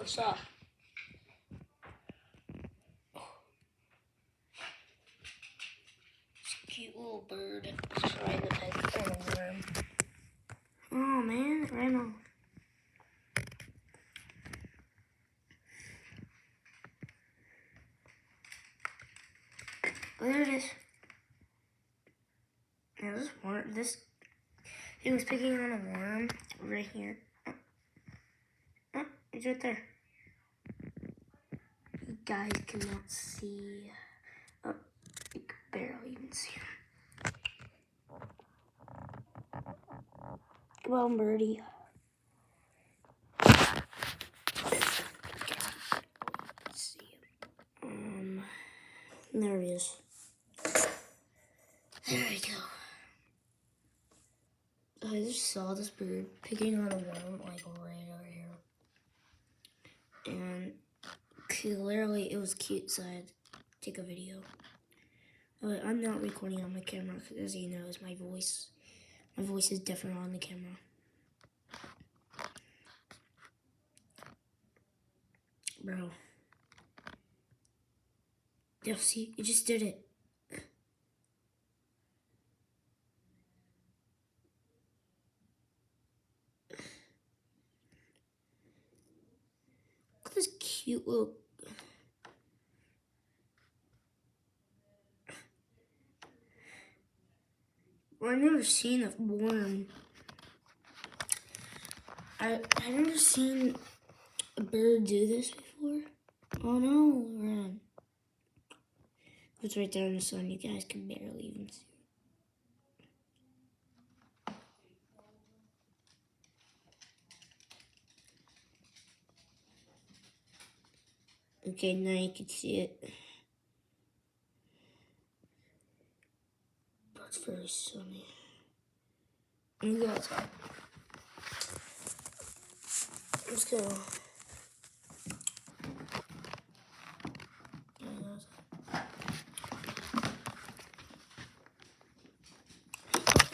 stop. It's a cute little bird trying to peck on a worm. Oh man, it ran off. Oh, there it is. Now this he was picking on a worm right here. Oh, it's right there. You guys cannot see. Oh, you can barely even see him. Come on, birdie. Let's see him. There he is. There we go. I just saw this bird picking on a worm like right over here. And clearly it was cute, so I had to take a video. But I'm not recording on my camera because, as you know, my voice is different on the camera. Bro. Yeah, see, it just did it. Look at this cute little... I've never seen a worm. I've never seen a bird do this before. Oh no, run. It's right there in the sun. You guys can barely even see it. Okay, now you can see it. But it's very sunny. I'm gonna go outside. Let's go.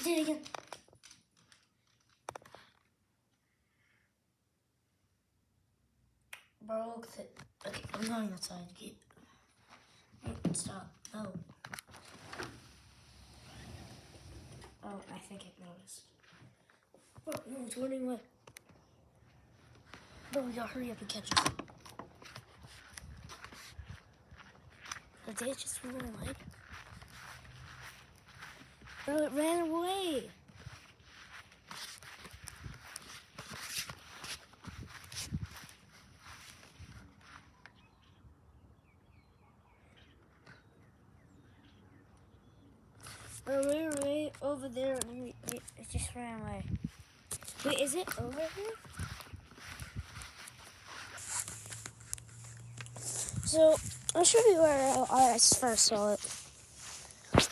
Do it again. Bro, look at it. Okay, I'm going outside. Get. Stop. No. Oh, I think it noticed. Oh, no, it's running away. Bro, we gotta hurry up and catch it. Did it just run away? Bro, it ran away. Bro, we're right over there. It just ran away. Wait, is it over here? So, I'll show you where I first saw it.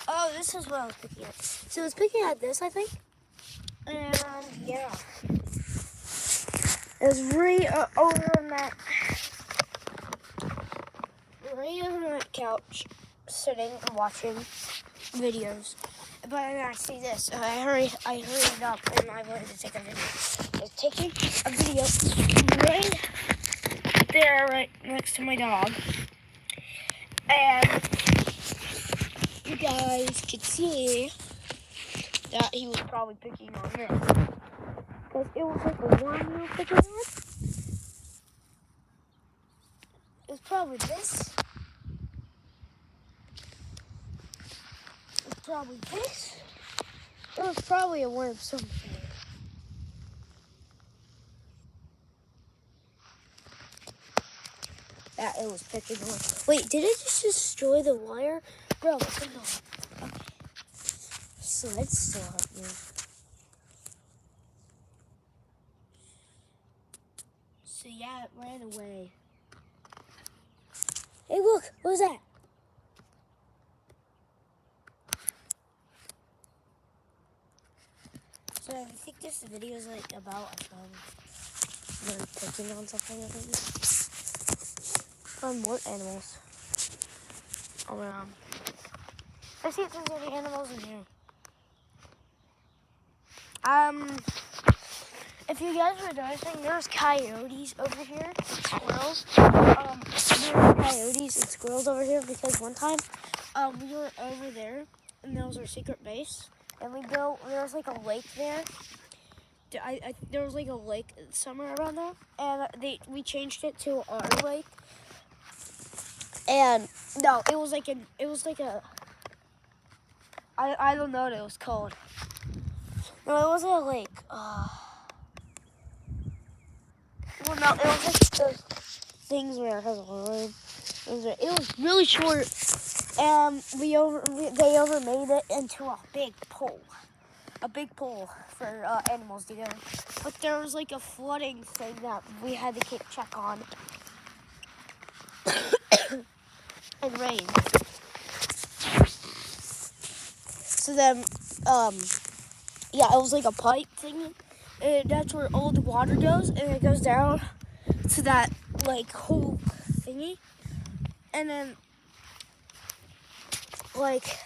Oh, this is what I was picking at. So, I was picking at this, I think. And, yeah. It was right over on that couch, sitting and watching videos. But then I see this, so I hurried up and I wanted to take a video. I was taking a video right there, right next to my dog. And you guys could see that he was probably picking on this. Because it was like a worm he was picking on. It was probably this. It was probably this. It was probably a worm somewhere. That it was picking on. Wait, did it just destroy the wire? Bro, hold on. Okay. So let's still help me. So yeah, it ran away. Hey, look, what was that? So I think this video is like about picking on something. I think. More animals around. Let's see if there's any animals in here. if you guys were noticing, there's coyotes over here, and squirrels. There's coyotes and squirrels over here because one time, we were over there, and that was our secret base, and there was like a lake there. There was like a lake somewhere around there, and we changed it to our lake. And no, it was like a I don't know what it was called. No, it wasn't a lake. Well, no, it was like those things where it has a road. It was really short, and they overmade it into a big pool for animals to go. But there was like a flooding thing that we had to keep check on, and rain. So then, yeah, it was like a pipe thing. And that's where all the water goes, and it goes down to that like whole thingy, and then like,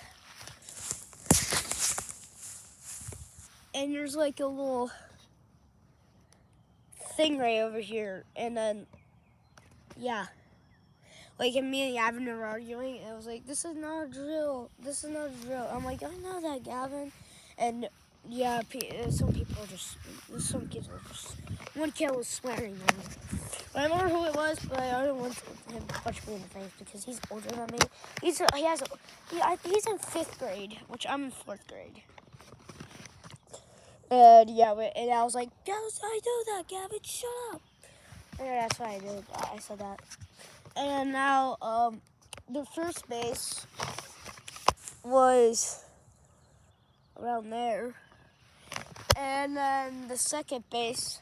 and there's like a little thing right over here, and then yeah, like, and me and Gavin were arguing, and I was like, this is not a drill. I'm like, I know that, Gavin, and yeah, some kids are just, one kid was swearing at me. I don't remember who it was, but I don't want him to punch me in the face because he's older than me. He's in 5th grade, which I'm in 4th grade. And yeah, and I was like, I know that, Gavin, shut up. And that's why I did. I said that. And now, the first base was around there. And then the second base,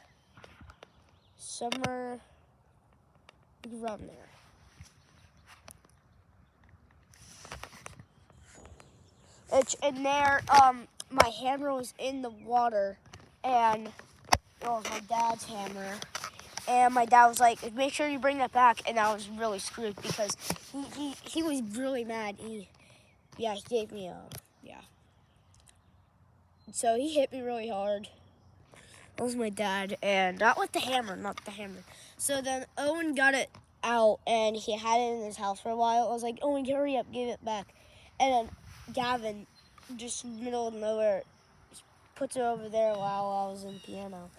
somewhere around there. And there, my hammer was in the water, and it was my dad's hammer. And my dad was like, make sure you bring that back. And I was really screwed because he was really mad. He gave me So he hit me really hard. That was my dad, and not with the hammer. So then Owen got it out, and he had it in his house for a while. I was like, Owen, hurry up, give it back. And then Gavin, just middle of nowhere, puts it over there while I was in piano.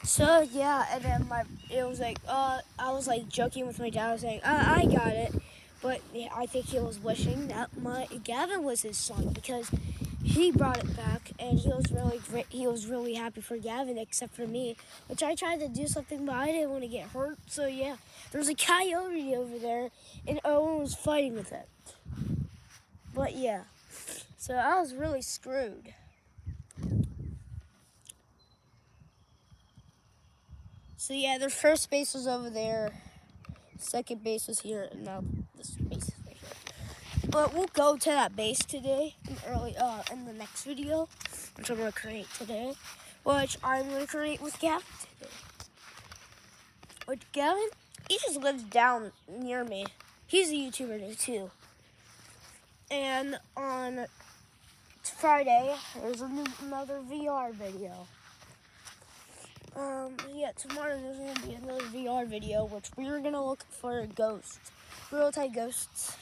So yeah, and then I was like joking with my dad, saying, I got it. But I think he was wishing that Gavin was his son because he brought it back, and he was really great. He was really happy for Gavin, except for me, which I tried to do something, but I didn't want to get hurt. So yeah, there was a coyote over there, and Owen was fighting with it. But yeah, so I was really screwed. So yeah, their first base was over there, second base was here, and now this base is right here. But we'll go to that base today in the next video, which I'm gonna create today, which I'm gonna create with Gavin today. Which Gavin, he just lives down near me. He's a YouTuber too. And on Friday, there's another VR video. Yeah, tomorrow there's going to be another VR video, which we're going to look for ghosts. Real type ghosts.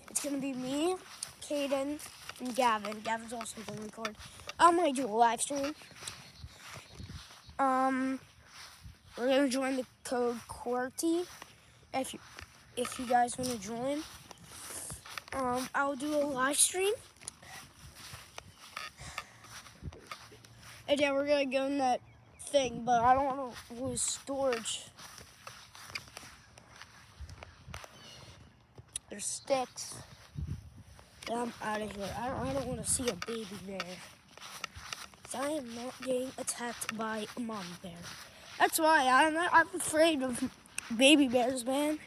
It's going to be me, Caden, and Gavin. Gavin's also going to record. I'm going to do a live stream. We're going to join the code QWERTY. If you guys want to join. I'll do a live stream. And yeah, we're going to go in that thing, but I don't want to lose storage. There's sticks. I'm out of here. I don't want to see a baby bear. I am not getting attacked by a mom bear. That's why I'm afraid of baby bears, man.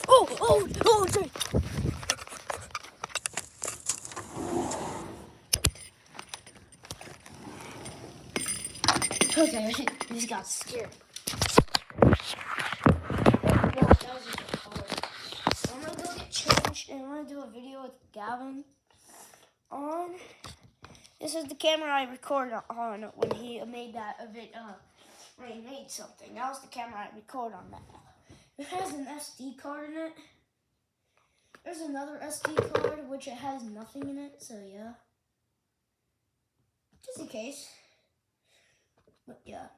Oh, sorry. Okay, I just got scared. Yeah, that was just a color. So I'm gonna go get changed, and I'm gonna do a video with Gavin on. This is the camera I recorded on when he made that of it. When he made something. That was the camera I recorded on that. It has an SD card in it. There's another SD card which it has nothing in it. So yeah, just in case. But yeah,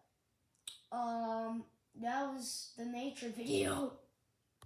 that was the nature video.